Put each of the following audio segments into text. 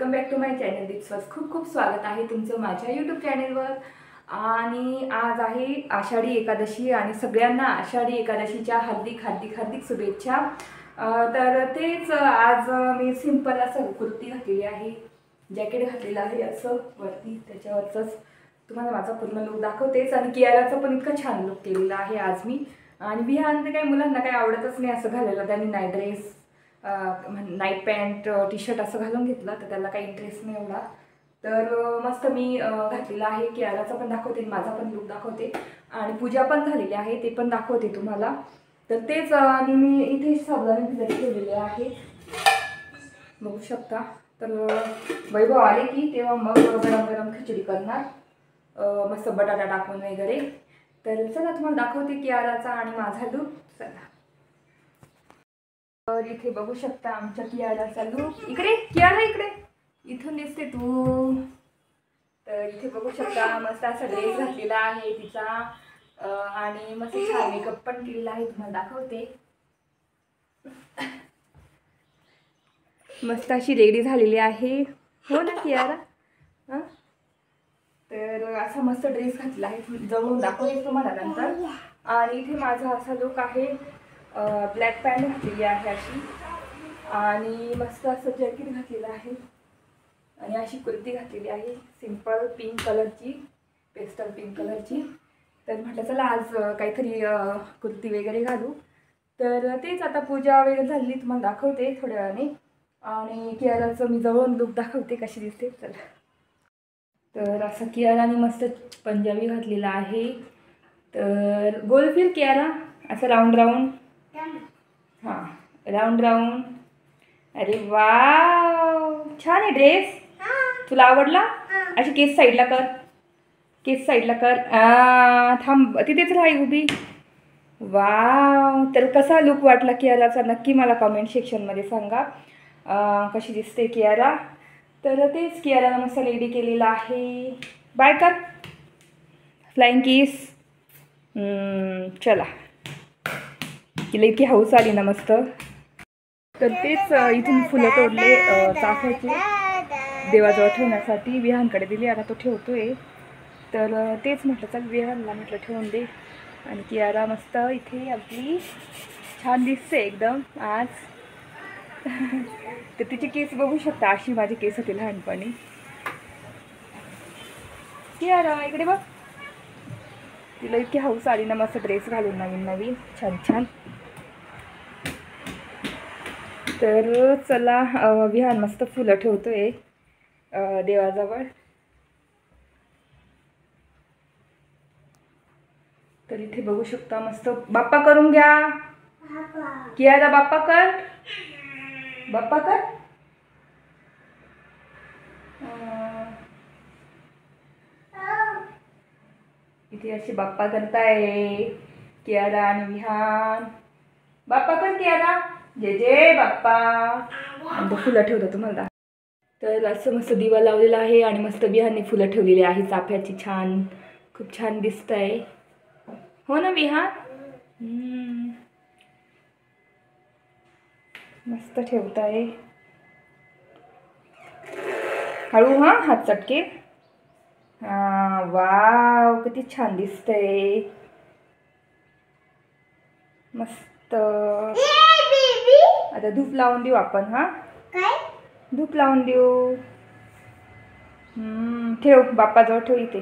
Welcome back to my channel. दिवस खूप खूप स्वागत आहे तुमचं माझ्या यूट्यूब चॅनलवर. आणि आज आहे आषाढी एकादशी आणि सगळ्यांना आषाढी एकादशीच्या हार्दिक हार्दिक हार्दिक शुभेच्छा. तर तेच आज मी सिंपल असं कुर्ती घातलेली आहे, जॅकेट घातलेलं आहे असं वरती, त्याच्यावरच तुम्हाला माझा पूर्ण लुक दाखवतेच. आणि कियाराचा पण इतका छान लुक केलेला आहे आज मी. आणि विहान ते काही मुलांना काही आवडतच नाही असं घालायला, त्यांनी night dress night pant T shirt असं घालून घेतलं, तर त्याला काही इंटरेस्ट नाही एवढा. तर मस्त मी घातलेला आहे. कियाराचा पण दाखवते, माझा पण लुक दाखवते आणि पूजा पण झालेली आहे ते पण दाखवते तुम्हाला. तर तेच आणि मी इथे साबुदाणे भिजत ठेवलेले आहे, बघू शकता. तर वैभव आले की तेव्हा मग गरम गरम खिचडी करणार, मस्त बटाटा टाकून वगैरे. तर चला तुम्हाला दाखवते कियाराचा आणि माझा लुक. चला, तर इथे बघू शकता आमच्या कियाराचा लुक. इकडे कियारा, इकडे इथून दिसते तू. तर इथे बघू शकता मस्त असा ड्रेस घातलेला आहे तिचा आणि मस्त छान मेकअप पण केलेला आहे, तुम्हाला दाखवते. मस्त अशी रेडी झालेली आहे, हो ना कियारा? तर असा मस्त ड्रेस घातला आहे, जवळून दाखवते तुम्हाला नंतर. आणि इथे माझा असा लुक आहे, ब्लॅक पॅन्ट घातलेली आहे अशी, आणि मस्त असं जॅकेट घातलेलं आहे आणि अशी कुर्ती घातलेली आहे सिंपल पिंक कलरची, पेस्टल पिंक कलरची. तर म्हटलं चला आज काहीतरी कुर्ती वगैरे घालू. तर तेच आता पूजा वगैरे झाली, तुम्हाला दाखवते थोड्या वेळाने. आणि कियाराचं मी जवळून लुक दाखवते कशी दिसते. चला, तर असं कियाराने मस्त पंजाबी घातलेला आहे. तर गोल फिर कियारा, असं राऊंड राऊंड, हां राऊंड राऊंड. अरे वाव, छान आहे ड्रेस, तुला आवडला? अशी केस साईडला कर, केस साईडला कर, थांब तिथेच राही उभी. वाव, तर कसा लुक वाटला कियाराचा नक्की मला कमेंट सेक्शनमध्ये सांगा कशी दिसते कियारा. तर तेच कियाराला मस्त रेडी केलेला आहे. बाय कर, फ्लाइंग किस. चला, तिला इतकी हौस आली ना मस्त. तर तेच इथून फुलं तोडले चाफ्याचे देवाजवळ ठेवण्यासाठी, विहानकडे दिली, आता तो ठेवतोय. तर तेच म्हटलं चल विहानला म्हटलं ठेवून दे. आणि कियारा मस्त इथे आपली छान दिसते एकदम आज. तर तिची केस बघू शकता, अशी माझी केस होती लहानपणी. कियारा इकडे बघ, तिला इतकी हौस आली ना मस्त ड्रेस घालून नवीन नवीन छान छान. तर चला, विहान मस्त फुलं ठेवतोय देवाजवळ. तर इथे बघू शकता मस्त बाप्पा करून घ्या. कियारा बाप्पा कर, बाप्पा कर. इथे असे बाप्पा करताय कियारा आणि विहान. बाप्पा कर कियारा, जय जय बाप्पा. आणि फुलं ठेवतो तुम्हाला. तर असं मस्त दिवा लावलेला आहे आणि मस्त विहानने फुलं ठेवलेली आहे चाफ्याची, छान खूप छान दिसत आहे, हो ना विहान? मस्त ठेवताय, हळू हां, हात चटके. हां, वाव किती छान दिसतंय, मस्त. आता धूप लावून देऊ आपण. हां, धूप लावून देऊ. ठेव, बाप्पाजवळ ठेव इथे.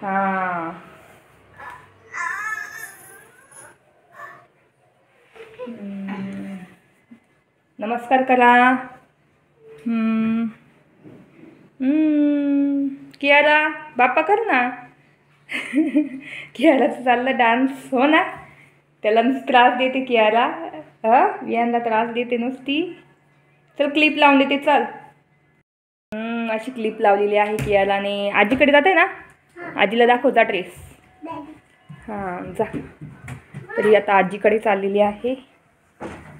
हां, नमस्कार करा. कियारा बाप्पा कर ना. कियाराचं चाललं डान्स, हो ना? त्याला नुसती त्रास देते कियारा, विहानला त्रास देते नुसती. चल क्लिप लावून देते, चल. अशी क्लिप लावलेली आहे कियाराने. आजीकडे जाते ना, आजीला दाखवता ड्रेस. हां जा. तरी आता आजीकडे चाललेली आहे,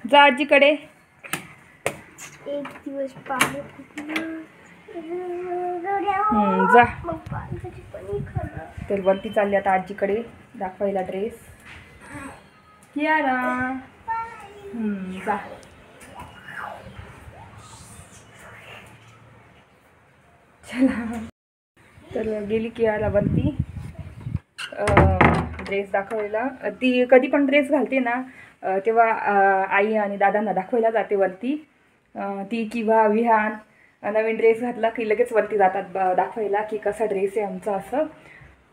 जा आजीकडे. एक दिवस जा. तर वरती चालली आता आजीकडे दाखवायला ड्रेस. कियारा जा. चला, तर गेली की याला वरती ड्रेस दाखवायला. ती कधी पण ड्रेस घालते ना तेव्हा आई आणि दादांना दाखवायला जाते वरती. ती किंवा विहान नवीन ड्रेस घातला की लगेच वरती जातात दाखवायला की कसा ड्रेस आहे आमचा असं.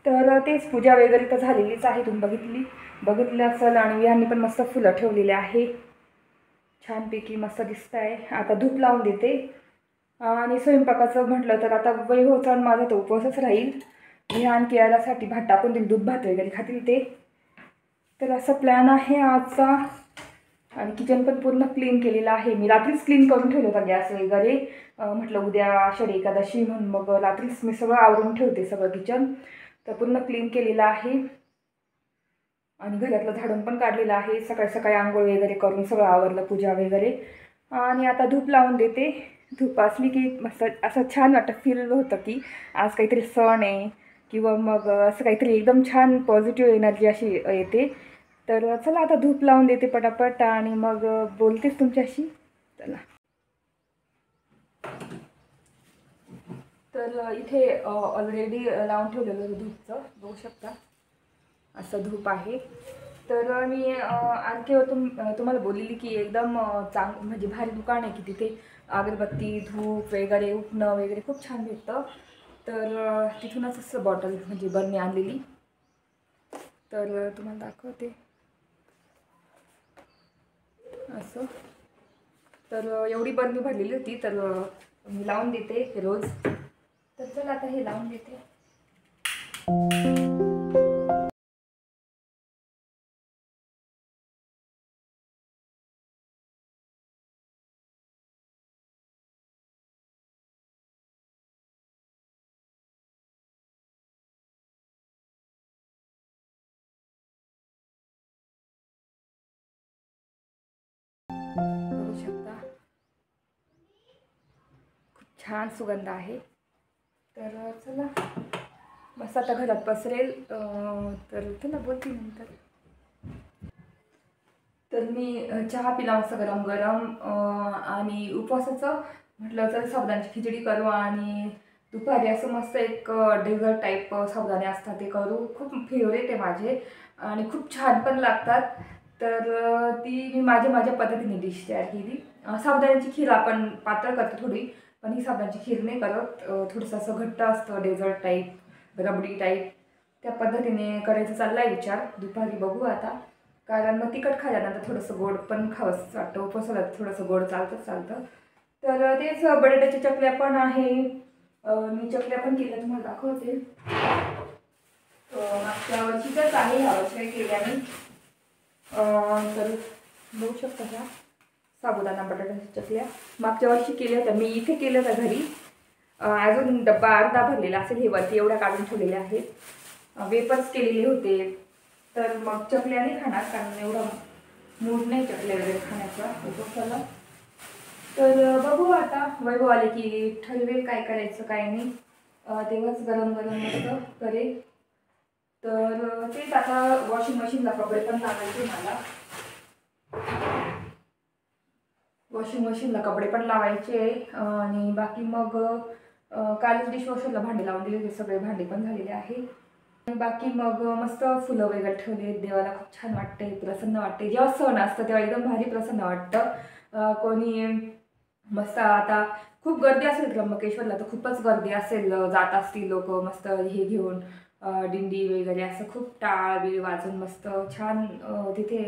तर तेच पूजा वगैरे तर झालेलीच आहे, तुम्ही बघितलं असेल. आणि विहानने पण मस्त फुलं ठेवलेले आहे, छानपैकी मस्त दिसत आहे. आता धूप लावून देते. आणि स्वयंपाकाचं म्हटलं तर आता वैभवचा माझा तो उपवासच राहील. विहान केळासाठी भात टाकून देईल, दूध भात वगैरे खातील ते. तर असा प्लॅन आहे आजचा. आणि किचन पण पूर्ण क्लीन केलेलं आहे मी. रात्रीच क्लीन करून ठेवलं होता गॅस वगैरे. म्हटलं उद्या आषाढी एकादशी म्हणून मग रात्रीच मी सगळं आवरून ठेवते सगळं किचन. तर पूर्ण क्लीन केलेलं आहे. आणि घरातलं झाडून पण काढलेलं आहे. सकाळी सकाळी आंघोळ वगैरे करून सगळं आवरलं, पूजा वगैरे. आणि आता धूप लावून देते. धूप असली की मस्त असं छान वाटतं, फील होतं की आज काहीतरी सण आहे किंवा मग असं काहीतरी एकदम छान पॉझिटिव्ह एनर्जी अशी येते. तर चला आता धूप लावून देते पटापट आणि मग बोलतेच तुमच्याशी. चला, तर इथे ऑलरेडी लावून ठेवलेलं धूपचं बघू शकता, असं धूप आहे. तर मी आणखी तुम्हाला बोललेली की एकदम म्हणजे भारी दुकान आहे की तिथे अगरबत्ती धूप वगैरे उठणं वगैरे खूप छान भेटतं. तर तिथूनच असं बॉटल म्हणजे बरणी आणलेली. तर तुम्हाला दाखवते असं. तर एवढी बरणी भरलेली होती, तर मी लावून देते रोज. तर चला आता हे लावून देते. बघू शकता खूप छान सुगंध आहे. तर चला बस आता घरात पसरेल. तर चला बोलते नंतर. तर मी चहा पिला मस्त गरम गरम. आणि उपवासाचं म्हटलं तर साबुदाण्याची खिचडी करू. आणि दुपारी असं मस्त एक डेझर्ट टाईप साबुदाणे असतात ते करू. खूप फेवरेट आहे माझे आणि खूप छान पण लागतात. तर ती मी माझ्या पद्धतीने डिश तयार केली. साबुदाण्याची खीर आपण पातळ करतो थोडी, पण ही साबुदाण्याची खीर नाही करत. थोडंसं असं घट्ट असतं, डेझर्ट टाईप रबडी टाईप. त्या पद्धतीने करायचं चालला आहे विचार. दुपारी बघू आता, कारण मग तिखट खाल्ल्यानंतर थोडंसं गोड पण खावंसं वाटतं. उपवासाला थोडंसं गोड चालतं. तर तेच बटाट्याच्या चकल्या पण आहे. मी चकल्या पण केल्या, तुम्हाला दाखवते. मागच्या वर्षीच आहे, ह्या वर्षी काही केल्या नाही. तर बघू शकता का साबुदाणा बटाट्याच्या चकल्या मागच्या वर्षी केल्या होत्या. मी इथे केल्या होत्या घरी. अजून डब्बा अर्धा भरलेला असेल, हे वरती एवढ्या काढून ठेवलेले आहेत. वेपर्स केलेले होते. तर मग चकल्या नाही खाणार, कारण एवढा मूड नाही चकल्या वगैरे खाण्याचा उपवासाला. तर बघू आता वैभव आले की ठरवेल काय करायचं काय नाही. तेव्हाच गरम गरम मस्त करेल. तर तेच आता वॉशिंग मशीनला कपडे पण लावायचे मला. वॉशिंग मशीनला कपडे पण लावायचे. आणि बाकी मग कालच डिशवॉशरला भांडे लावून दिले होते, सगळे भांडे पण झालेले आहे. बाकी मग मस्त फुलं वगैरे ठेवले. देवाला खूप छान वाटते, प्रसन्न वाटते. जेव्हा सण असतं तेव्हा एकदम भारी प्रसन्न वाटतं. कोणी मस्त आता खूप गर्दी असेल त्र्यंबकेश्वरला, तर खूपच गर्दी असेल, जात असतील लोक मस्त हे घेऊन दिंडी वगैरे असं खूप टाळ बीळ वाजून मस्त छान तिथे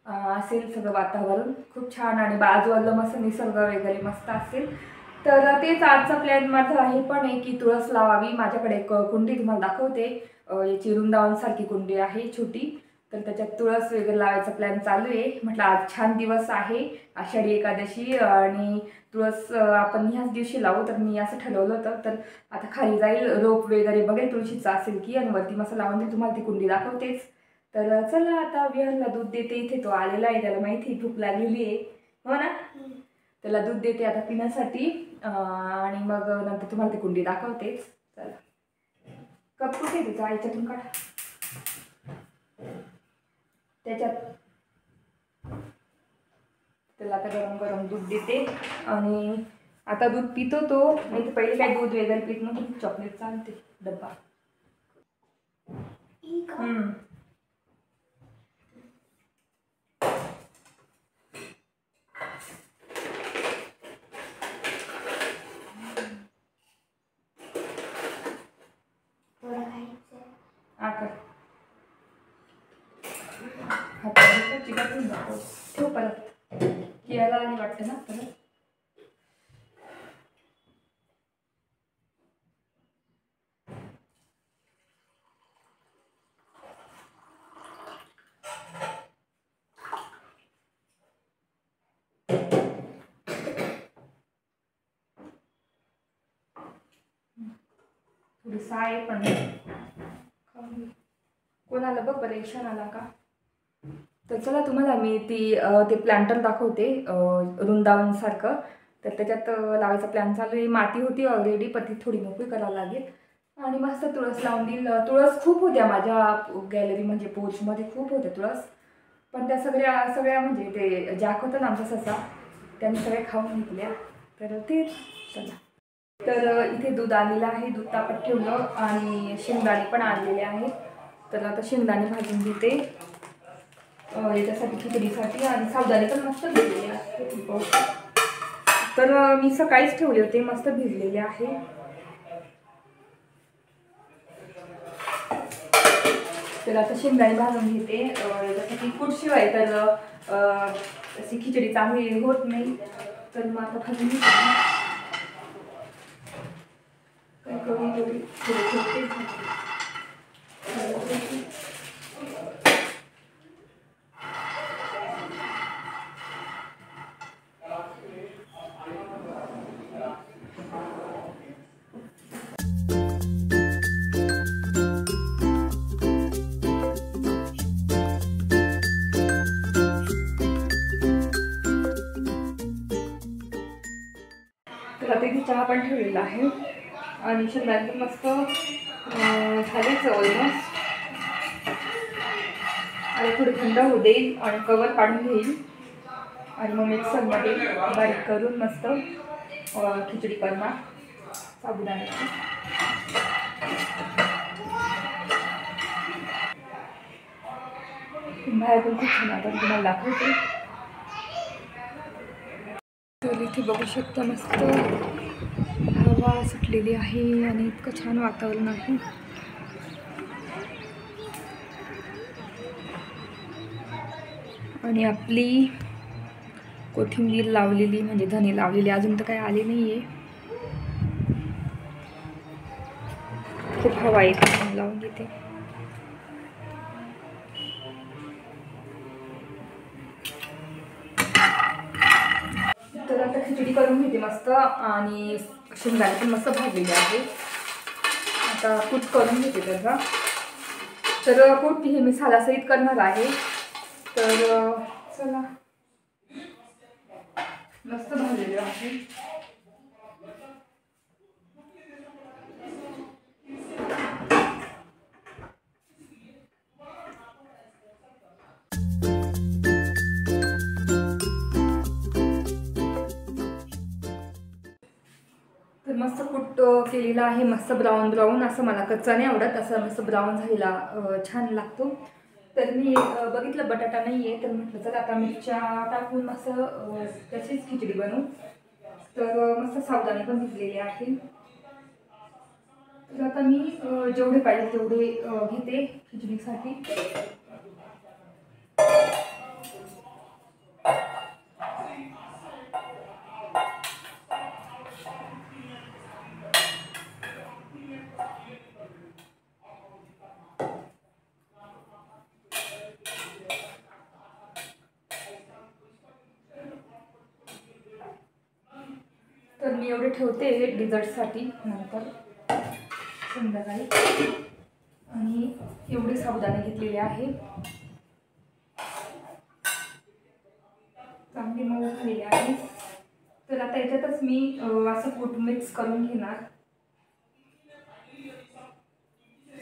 असेल सगळं वातावरण खूप छान. आणि बाजूला मस्त निसर्ग वगैरे मस्त असेल. तर तेच आजचा प्लॅन माझा हे पण आहे की तुळस लावावी. माझ्याकडे एक कुंडी तुम्हाला दाखवते, याची वृंदावनसारखी कुंडी आहे छोटी. तर त्याच्यात तुळस वगैरे लावायचा प्लॅन चालू आहे. म्हटलं आज छान दिवस आहे, आषाढी एकादशी, आणि तुळस आपण ह्याच दिवशी लावू. तर मी असं ठरवलं होतं. तर आता खाली जाईल, रोप वगैरे बघेल तुळशीचं असेल की, आणि वरती मस्त लावून देईल. तुम्हाला ती कुंडी दाखवतेच. तर चला आता विहानला दूध देते. इथे तो आलेला आहे, त्याला माहिती भूक लागलेली आहे, हो ना. त्याला दूध देते आता पिण्यासाठी. आणि मग नंतर तुम्हाला ती कुंडी दाखवतेच. चला, कप कुठे तिचा याच्यातून काढा, त्याच्यात. त्याला आता गरम गरम दूध देते. आणि आता दूध पितो तो, नाही तर पहिले काय दूध वगैरे पित नव्हतं, चॉकलेट चालते डब्बा. ठेव परत कियाला आणि वाटतं ना परत. थोडी साय पण कोणाला बघ परेशान आला का. तर चला तुम्हाला मी ते प्लांटर दाखवते वृंदावनसारखं. तर त्याच्यात लावायचा प्लॅन चालू आहे. माती होती ऑलरेडी, पण ती थोडी मोकळी करावं लागेल आणि मस्त तुळस लावून देईल. तुळस खूप होत्या माझ्या गॅलरी म्हणजे पोर्चमध्ये खूप होत्या तुळस, पण त्या सगळ्या म्हणजे ते जॅक होतं ना आमचा ससा, त्यांनी सगळ्या खाऊन घेतल्या. तर ते चला. तर इथे दूध आलेलं आहे, दूध तापत ठेवलं आणि शेंगदाणे पण आणलेले आहे. तर आता शेंगदाणे भाजून घेते याच्यासाठी, खिचडीसाठी. आणि साबुदाणे पण मस्त भिजलेले आहे. तर मी सकाळीच ठेवले होते, मस्त भिजलेले आहे. तर आता शेंगदाणे भाजून घेते याच्यासाठी. कुटशिवाय तर अशी खिचडी चांगली होत नाही. तर मग आता भाजून घेते. काय कमी थोडी थोडी तर आता चहा पण ठेवलेला आहे आणि शेंगदाणे पण मस्त झालेच ऑलमोस्ट. आणि थोडी थंड होऊ देईल आणि कवर काढून घेईल आणि मग मिक्सरमध्ये बारीक करून मस्त खिचडी करणार साबुदाण्याची. बाहेर पण खूप छान आता तुम्हाला दाखवते. तर इथे बघू शकता मस्त हवा सुटलेली आहे आणि इतकं छान वातावरण आहे. आणि आपली कोथिंबीर लावलेली म्हणजे धने लावलेली अजून तर काही आले नाही आहे. खूप हवा येते, लावून घेते. तर आता खिचडी करून घेते मस्त आणि शेंगदाणे पण मस्त भाजलेले आहे. आता कूट करून घेते त्याचा. तर कूट हे मी सालासहित करणार आहे. तर चला, मस्त भाजलेले आहे. तर मस्त कूट केलेला आहे, मस्त ब्राऊन ब्राऊन. असं मला कच्चा नाही आवडत, असं मस्त ब्राऊन झालेला छान लागतो. तर मी बघितलं बटाटा नाही आहे, तर म्हटलं चला आता मिरच्या टाकून मस्त तशीच खिचडी बनवू. तर मस्त साबुदाणे पण भिजलेले आहे. तर आता मी जेवढे पाहिजे तेवढे घेते खिचडीसाठी. तर मी एवढे ठेवते डिझर्टसाठी नंतर संध्याकाळी. आणि एवढे साबुदाणे घेतलेले आहे, चांगले मऊ झालेले आहे. तर आता याच्यातच मी असं कूट मिक्स करून घेणार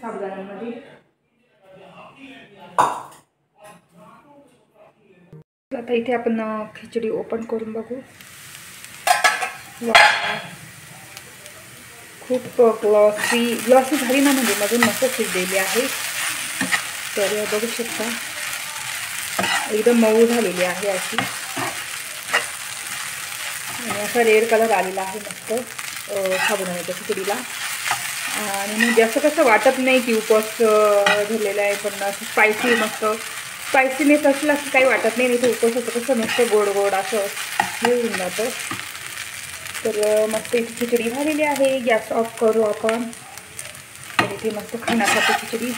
साबुदाण्यांमध्ये. आता इथे आपण खिचडी ओपन करून बघू. खूप ग्लॉसी झाली ना, म्हणजे मधून मस्त शिजलेली आहे. तर बघू शकता एकदम मऊ झालेली आहे अशी, आणि असा रेड कलर आलेला आहे मस्त साबुदाण्याच्या खिचडीला. आणि म्हणजे असं कसं वाटत नाही की उपवास धरलेला आहे, पण असं स्पायसी मस्त स्पायसीनेस असला की काही वाटत नाही. इथे उपवासाचं कसं मस्त गोड गोड असं घेऊन जातं. तर मस्त इथे खिचडी झालेली आहे. गॅस ऑफ करू आपण. तर इथे मस्त खाण्यासाठी खिचडी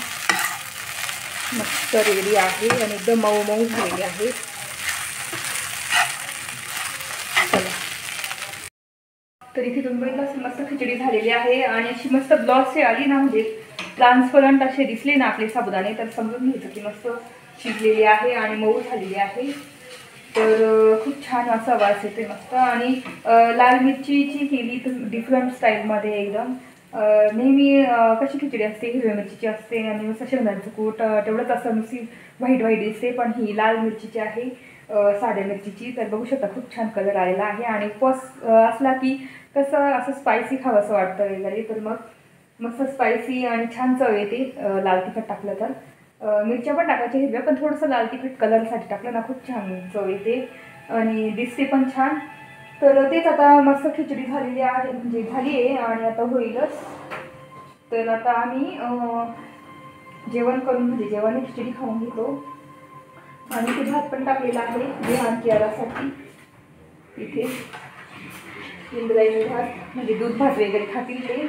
मस्त रेडी आहे आणि एकदम मऊ मऊ झालेली आहे. चला, तर इथे तुम्ही बघितलं मस्त खिचडी झालेली आहे आणि अशी मस्त ग्लॉसी आली ना, म्हणजे ट्रान्सपरंट असे दिसले ना आपले साबुदाणे, तर समजून घ्यायचं की मस्त शिजलेली आहे आणि मऊ झालेली आहे. तर खूप छान असा वास येते मस्त. आणि लाल मिरचीची केली तर डिफरंट स्टाईलमध्ये एकदम. नेहमी कशी खिचडी असते हिरव्या मिरचीची असते आणि नुसतं शेंगदाण्याचं कूट तेवढंच असं नुसती व्हाईट व्हाईट दिसते, पण ही लाल मिरचीची आहे, साध्या मिरचीची. तर बघू शकता खूप छान कलर आलेला आहे. आणि उपवास असला की कसं असं स्पायसी खावं असं वाटतं वगैरे, तर मग मस्त स्पायसी आणि छान चव येते लाल तिखट टाकलं तर. मिरच्या पण टाकायच्या हिरव्या, पण थोडंसं लाल तिखट कलरसाठी टाकलं ना खूप छान चव येते आणि दिसते पण छान. तर तेच आता मस्त खिचडी झालेली आहे, म्हणजे झाली आहे आणि आता होईलच. तर आता आम्ही जेवण करून, म्हणजे जेवण खिचडी खाऊन घेतो. आणि ते भात पण टाकलेला आहे जेवण केल्यासाठी. इथे इंद्रायणी भात म्हणजे दूध भात वगैरे खातील ते.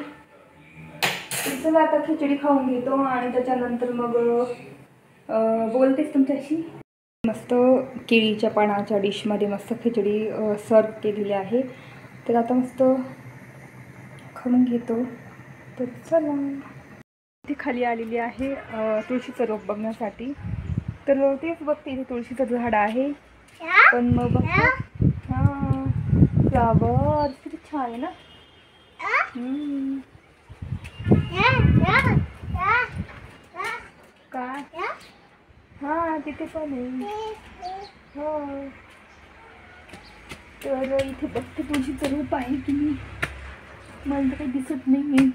चला आता खिचडी खाऊन घेतो आणि त्याच्यानंतर मग बोलतेच तुमच्याशी. मस्त केळीच्या पानाच्या डिशमध्ये मस्त खिचडी सर्व केलेली आहे. तर आता मस्त खाऊन घेतो. तर चला, ती खाली आलेली आहे तुळशीचं रोप बघण्यासाठी. तर तेच बघते, इथे तुळशीचं झाड आहे. पण मग बघा हां फ्लावर किती छान आहे ना. काय हां तिथे पण आहे. हो, तर इथे बघते तुळशीचं रोप आहे की नाही, मला तर काही दिसत नाही.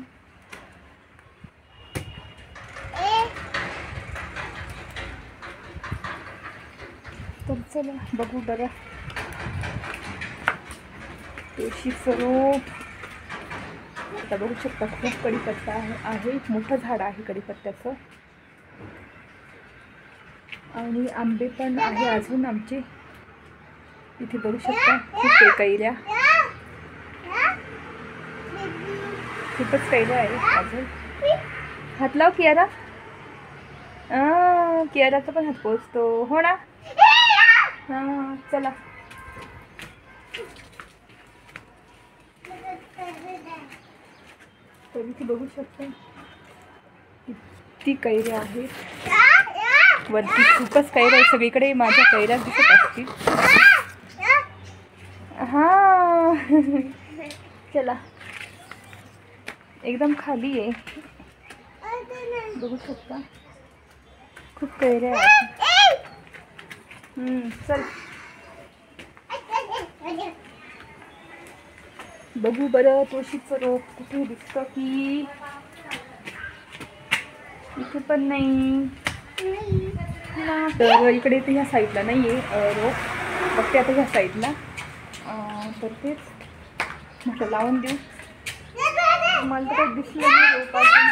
तर चला बघू बरं तुळशीचं रोप. आता बघू शकता खूप कढीपत्ता आहे, मोठं झाड आहे कढीपत्त्याचं. आणि आंबे पण आहे अजून आमचे. इथे बघू शकता खूप कैऱ्या, खूपच कैऱ्या आहे अजून. हात लाव कियारा. कियाराचा पण हात पोचतो हो ना. हां चला, तर इथे बघू शकता किती कैऱ्या आहेत. वरती खूपच कैऱ्या आहे, सगळीकडे माझ्या कैऱ्या दिसत असतील. हां चला, एकदम खाली आहे, बघू शकता खूप कैऱ्या आहेत. चल बघू बरं तुळशीचं रोप कुठे दिसतं की. इथे पण नाही. तर इकडे तर ह्या साईडला नाही आहे रोप, बघते आता ह्या साईडला. तर तेच म्हटलं लावून देऊ, मला तर काही दिसलं नाही रोप अजून.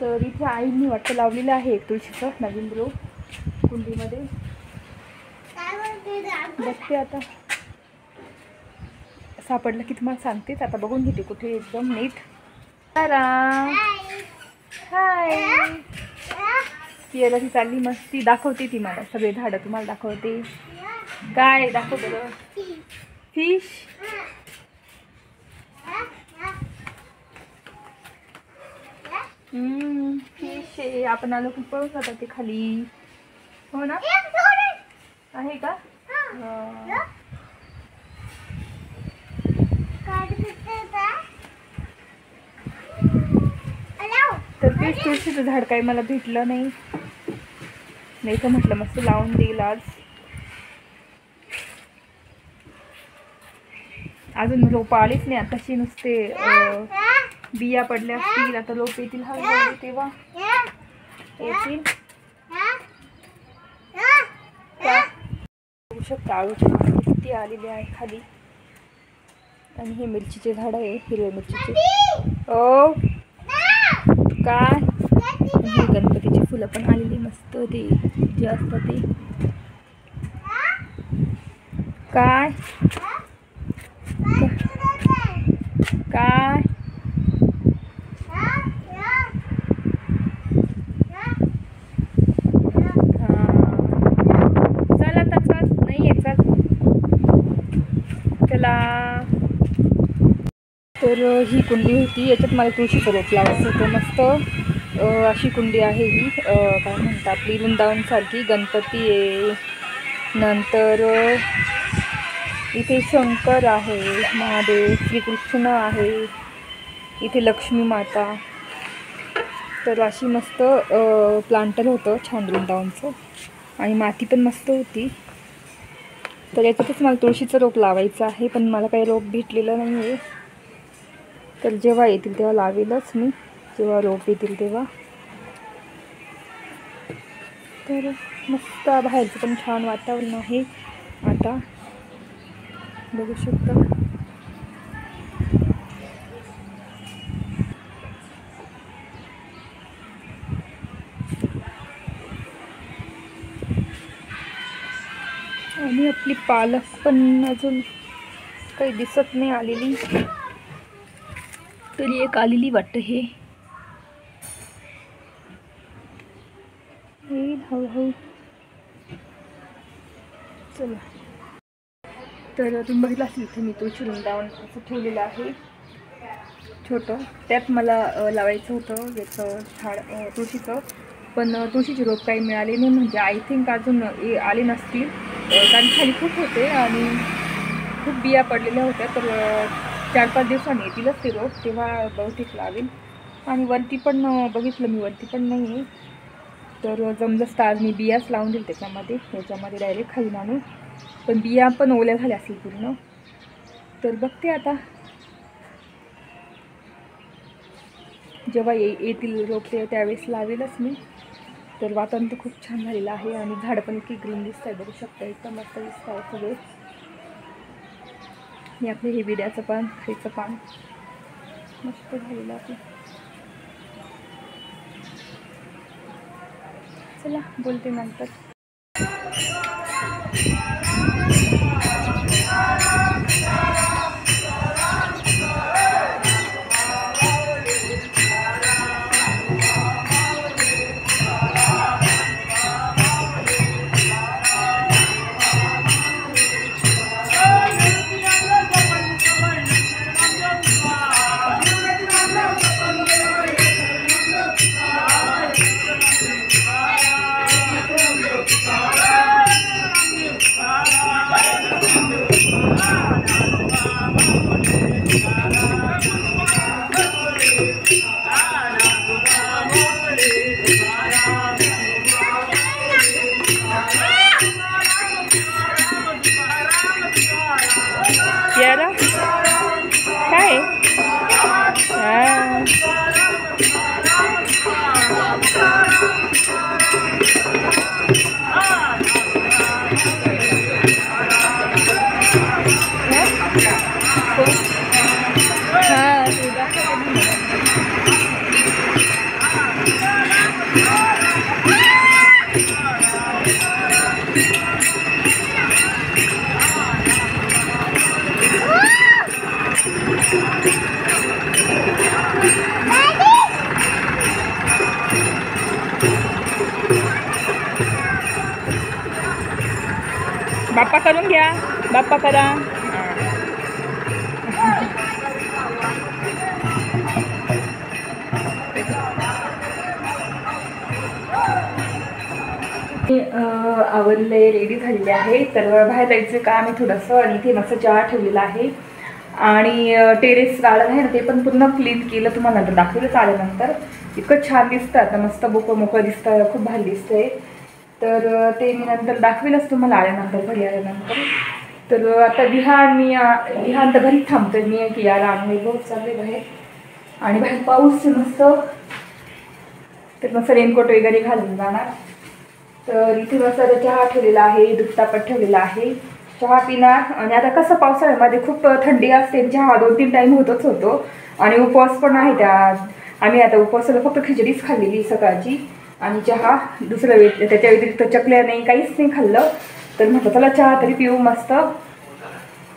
तर इथे आईने वाटतं लावलेलं आहे एक तुळशीचं नवीन रोप कुंडीमध्ये. बघते आता सापडलं की तुम्हाला सांगतेच. आता बघून घेते कुठे एकदम नीट. हाय कियारा ती चालली मस्ती दाखवते, ती मला सगळे झाडं तुम्हाला दाखवते. काय दाखव बरं. फिश फिश आहे. आपण आलो की पळून जातात ते खाली हो ना. आहे का. तर तेच तुळशीचं झाड काही मला भेटलं नाही. नाही तर म्हटलं मस्त लावून देईल आज. अजून रोपं आलीच नाही, आताशी नुसते बिया पडल्या असतील. आता रोप येतील हळूहळू, तेव्हा येतील. बघू शकता आळूची पानं किती आलेली आहे खाली. आणि हे मिरचीचे झाड आहे, हिरव्या मिरचीचे. ओ काय, हे गणपतीची फुलं पण आलेली मस्त, ते जे असतं ते. काय काय चल आता, चल नाही आहे, चल चला. तर ही कुंडी होती, याच्यात मला तुळशीचं रोप लावायचं होतं. मस्त अशी कुंडी आहे ही, काय म्हणतात आपली वृंदावनसारखी. गणपती आहे, नंतर इथे शंकर आहे, महादेव, श्रीकृष्ण आहे, इथे लक्ष्मी माता. तर अशी मस्त प्लांटर होतं छान वृंदावनचं, आणि माती पण मस्त होती. तर याच्यातच मला तुळशीचं रोप लावायचं आहे, पण मला काही रोप भेटलेलं नाही आहे. तर जेव्हा येतील तेव्हा लावेलच मी, जेव्हा रोप येतील तेव्हा. तर मस्त बाहेरचं पण छान वातावरण आहे आता, बघू शकता. आणि आपली पालक पण अजून काही दिसत नाही आलेली, तरी एक आलेली वाटतं. हे हळूहळू. चला, तर तुम्ही बघितलं असेल इथे मी तुळशी वृंदावन असं ठेवलेलं आहे छोटं. त्यात मला लावायचं होतं याचं झाड तुळशीचं, पण तुळशीचे रोप काही मिळाले नाही. म्हणजे आय थिंक अजून आले नसतील, कारण खाली खूप होते आणि खूप बिया पडलेल्या होत्या. तर 4-5 दिवसांनी येतीलच ते रोप, तेव्हा बहुतेक लावेल. आणि वरती पण बघितलं मी, वरती पण नाही आहे. तर जमजस्त आज मी बियाच लावून देईल त्याच्यामध्ये, याच्यामध्ये डायरेक्ट खाली आणून. पण बिया पण ओल्या झाल्या असतील पूर्ण. तर बघते आता, जेव्हा येतील रोपटे त्यावेळेस लावेलच मी. तर वातावरण तर खूप छान झालेलं आहे, आणि झाडं पण इतकी ग्रीन दिसत आहे, बघू शकता, एकदम मस्त दिसत आहे सगळे. हे आपले हे विड्याचं पान, खायचं पान मस्त झालेलं आहे. चला, बोलते नंतर. यारा काय बाप्पा करून घ्या, बाप्पा करा. आवरले, रेडी झालेले आहे. तर बाहेर जायचं काम आहे थोडंसं, आणि इथे मस्त चहा ठेवलेला आहे. आणि टेरेस गार्डन आहे ना, ते पण पूर्ण क्लीन केलं, तुम्हाला नंतर दाखवलंच आल्यानंतर. इतकं छान दिसतं आता, मस्त मोकळं मोकळं दिसतं, खूप भारी दिसतंय. तर ते मी नंतर दाखवेलच तुम्हाला आल्यानंतर, घरी आल्यानंतर. तर आता विहान तर घरी थांबतोय मी, की याला आणि बहुत चालले बाहेर, आणि बाहेर पाऊस मस्त, तर मस्त रेनकोट वगैरे घालून जाणार. तर इथे मस्त चहा ठेवलेला आहे, दूध तापत ठेवलेला आहे, चहा पिणार. आणि आता कसं पावसाळ्यामध्ये खूप थंडी असते, चहा 2-3 टाईम होतच होतो, आणि उपवास पण आहे त्यात. आम्ही आता उपवासाला फक्त खिचडीच खाल्लेली सकाळची, आणि चहा दुसरं त्याच्या व्यतिरिक्त चकल्या नाही, काहीच नाही खाल्लं. तर म्हटलं चला चहा तरी पिऊ मस्त.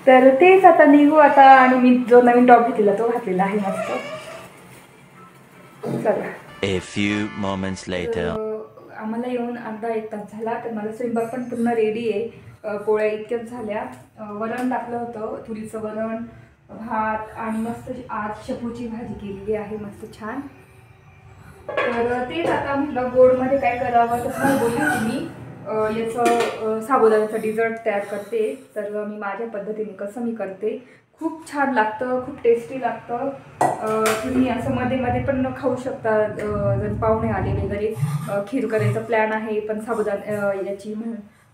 तर तेच आता निघू आता, आणि मी जो नवीन टॉप घेतलेला तो घातलेला आहे मस्त. चला. A few moments later. आम्हाला येऊन अर्धा 1 तास झाला, तर माझा स्वयंपाक पण पूर्ण रेडी आहे. पोळ्या इतक्याच झाल्या. वरण टाकलं होतं, तुरीचं वरण, भात, आणि मस्त आज शेपूची भाजी केलेली आहे मस्त छान. तर तेच आता म्हटलं गोडमध्ये काय करावं, तर बोलली होती मी याचं साबुदाण्याचं डिझर्ट तयार करते. तर मी माझ्या पद्धतीने कसं मी करते, खूप छान लागतं, खूप टेस्टी लागतं. तुम्ही असं मध्ये मध्ये पण खाऊ शकता. जर पाहुणे आले वगैरे, खीर करायचा प्लॅन आहे, पण याची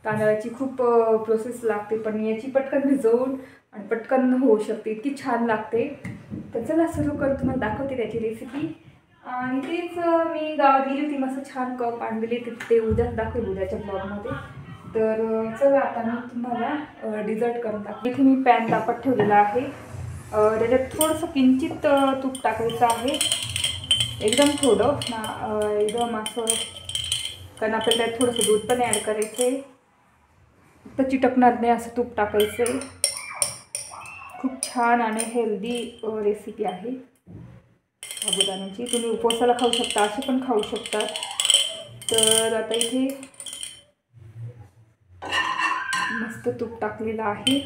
तांदळाची खूप प्रोसेस लागते, पण याची पटकन भिजवून आणि पटकन होऊ शकते, इतकी छान लागते. तर चला सुरू करू, तुम्हाला दाखवते त्याची रेसिपी. आणि तेच मी गावात गेली होती, मस्त छान कप आणलेले, ते उद्याच दाखवेल उद्याच्या ब्लॉगमध्ये. तर चला आता मी तुम्हाला डिझर्ट करून टाकते. इथे मी पॅन तापत ठेवलेला आहे, त्याच्यात थोडंसं किंचित तूप टाकायचं आहे, एकदम थोडं एकदम असं, कारण आपल्याला त्यात थोडंसं दूध पण ॲड करायचं आहे, तर चिटकणार नाही असं तूप टाकायचं आहे. खूप छान आणि हेल्दी रेसिपी आहे साबुदाण्याची. तुम्ही उपवासाला खाऊ शकता, अशी पण खाऊ शकता. तर आता इथे मस्त तूप टाकलेलं आहे,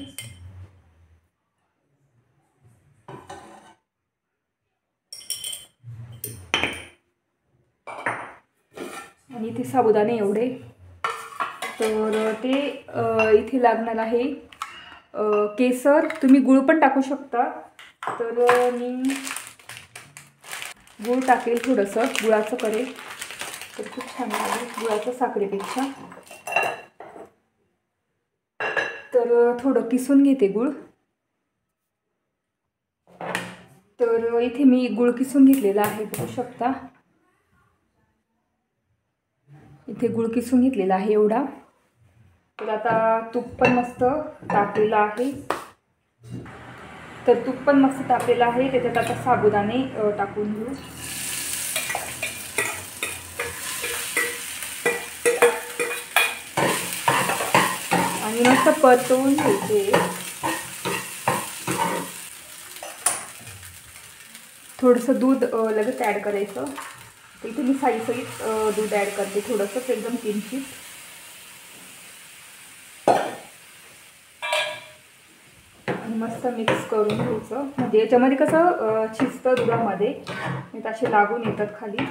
आणि इथे साबुदाणे एवढे. तर ते इथे लागणार आहे केसर, तुम्ही गुळ पण टाकू शकता. तर मी गुळ टाकेल, थोडंसं गुळाचं करेल, तर खूप छान लागेल गुळाचं साखरेपेक्षा. तर थोडं किसून घेते गुळ. तर इथे मी गुळ किसून घेतलेला आहे, बघू शकता. इथे गुळ किसून घेतलेला आहे एवढा. तर आता तूप पण मस्त टाकलेलं आहे, तर तूप पण मस्त टाकलेलं आहे. त्याच्यात आता साबुदाणे टाकून घेऊ. आणि मस्त परतवून घ्यायचे. थोडंसं दूध लगेच ॲड करायचं. तर इथे मी साईसहित दूध ॲड करते, थोडंसं एकदम किंचित. आणि मस्त मिक्स करून घ्यायचं, म्हणजे याच्यामध्ये कसं शिजतं दुधामध्ये, नाही तर असे लागून येतात खाली.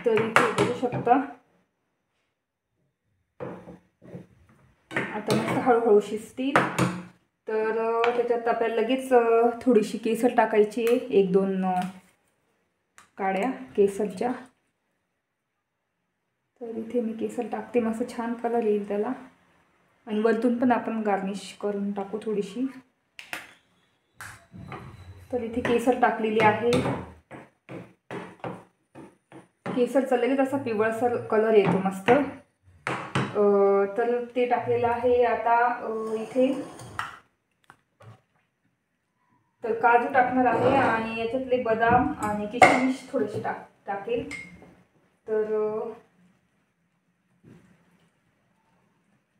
तर इथे बघू शकता आता मस्त हळूहळू शिजतील. तर त्याच्यात आपल्याला लगेच थोडीशी केसर टाकायची आहे, 1-2 काड्या केसरच्या. तर इथे मी केसर टाकते, मस्त छान कलर येईल त्याला. आणि वरतून पण आपण गार्निश करून टाकू थोडीशी. तर इथे केसर टाकलेली आहे. केसरचा लगेच असा पिवळसर कलर येतो मस्त. तर ते टाकलेलं आहे. आता इथे तर काजू टाकणार आहे, आणि याच्यातले बदाम आणि किशमिश थोडेसे टाकेल. तर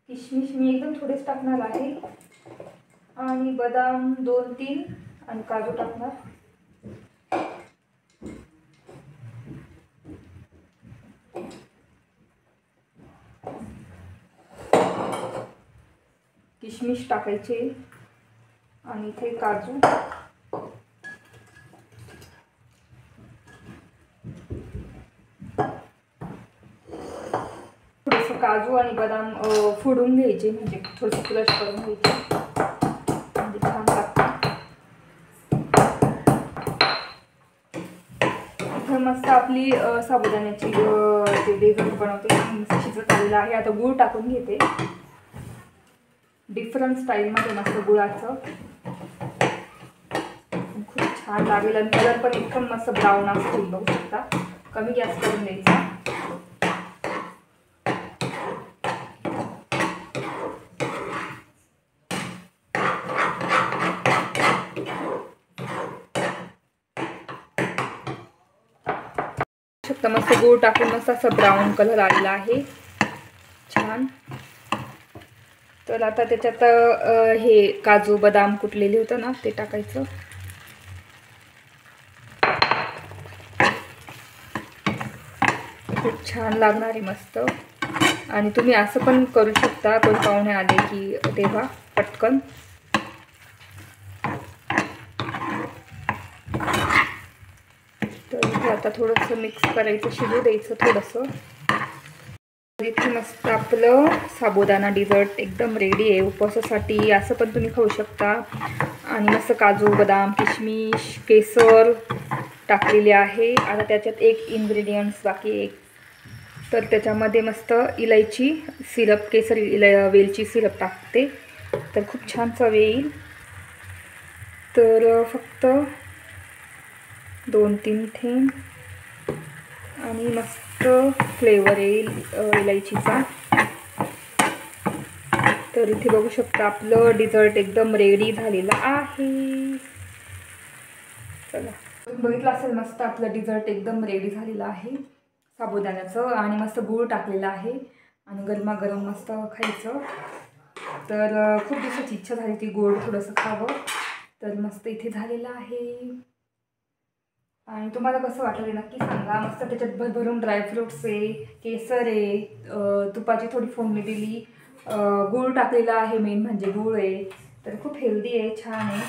किशमिश मी एकदम थोडेच टाकणार आहे, आणि बदाम 2-3, आणि काजू टाकणार. किशमिश टाकायचे, आणि इथे काजू. थोडंसं काजू आणि बदाम फोडून घ्यायचे, म्हणजे थोडंसं क्रश करून घ्यायचे, म्हणजे छान लागतं. इथं मस्त आपली साबुदाण्याची ते डेझर्ट बनवते मस्त शिजत आलेलं आहे. आता गूळ टाकून घेते डिफरंट स्टाईलमध्ये मस्त गुळाचं. खूप छान लागेल आणि कलर पण एकदम मस्त ब्राऊन असतील बघू शकता. कमी गॅस करून द्यायचा. शकता मस्त गूळ टाकून मस्त असं ब्राऊन कलर आलेला आहे छान. तर आता त्याच्यात हे काजू बदाम कुटलेले होतं ना ते टाकायचं. खूप छान लागणार आहे मस्त. आणि तुम्ही असं पण करू शकता कोण पाहुणे आले की तेव्हा पटकन. तर इथे आता थोडंसं मिक्स करायचं, शिजू द्यायचं थोडंसं. इथे मस्त आपलं साबुदाणा डिझर्ट एकदम रेडी आहे उपवासासाठी. असं पण तुम्ही खाऊ शकता. आणि मस्त काजू बदाम किशमिश केसर टाकलेले आहे. आता त्याच्यात एक इन्ग्रेडियंट्स बाकी एक, तर त्याच्यामध्ये मस्त इलायची सिरप केसरी वेलची सिरप टाकते तर खूप छान चव येईल. तर फक्त 2-3 थेंब आणि मस्त फ्लेवर येईल इलायचीचा. तर इथे बघू शकता आपलं डिझर्ट एकदम रेडी झालेलं आहे. चला बघितलं असेल मस्त आपलं डिझर्ट एकदम रेडी झालेलं आहे साबुदाण्याचं. आणि मस्त गूळ टाकलेलं आहे आणि गरमागरम मस्त खायचं. तर खूप दिवसाची इच्छा झाली ती गोड थोडंसं खावं. तर मस्त इथे झालेलं आहे. आणि तुम्हाला कसं वाटलं नक्की सांगा. मस्त त्याच्यात भरभरून ड्रायफ्रूट्स आहे, केसर आहे, तुपाची थोडी फोडणी दिली, गूळ टाकलेला आहे, मेन म्हणजे गूळ आहे. तर खूप हेल्दी आहे, छान आहे.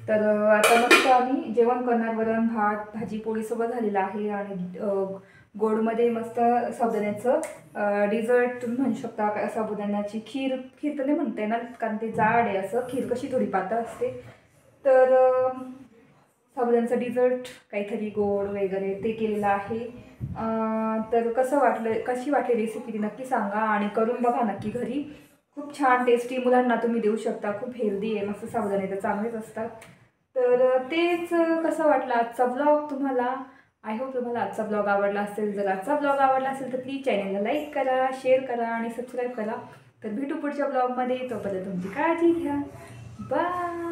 तर आता मस्त आम्ही जेवण करणार. वरण भात भाजी पोळीसोबत झालेलं आहे. आणि गोडमध्ये मस्त साबुदाण्याचं डिझर्ट तुम्ही म्हणू शकता. साबुदाण्याची खीर तर नाही म्हणता येणार कारण ते जाड आहे असं. खीर कशी थोडी पातळ असते. तर साबुदाण्याचं डिझर्ट काहीतरी गोड वगैरे ते केलेलं आहे. तर कशी वाटली रेसिपी ती नक्की सांगा आणि करून बघा नक्की घरी. खूप छान टेस्टी मुलांना तुम्ही देऊ शकता. खूप हेल्दी आहे. मस्त साबुदाणे तर चांगलेच असतात. तर तेच कसं वाटलं आजचा ब्लॉग तुम्हाला. आय होप तुम्हाला आजचा ब्लॉग आवडला असेल. जर आजचा ब्लॉग आवडला असेल तर प्लीज चॅनलला लाईक करा, शेअर करा आणि सबस्क्राईब करा. तर भेटू पुढच्या ब्लॉगमध्ये. तोपर्यंत तुमची काळजी घ्या. बाय.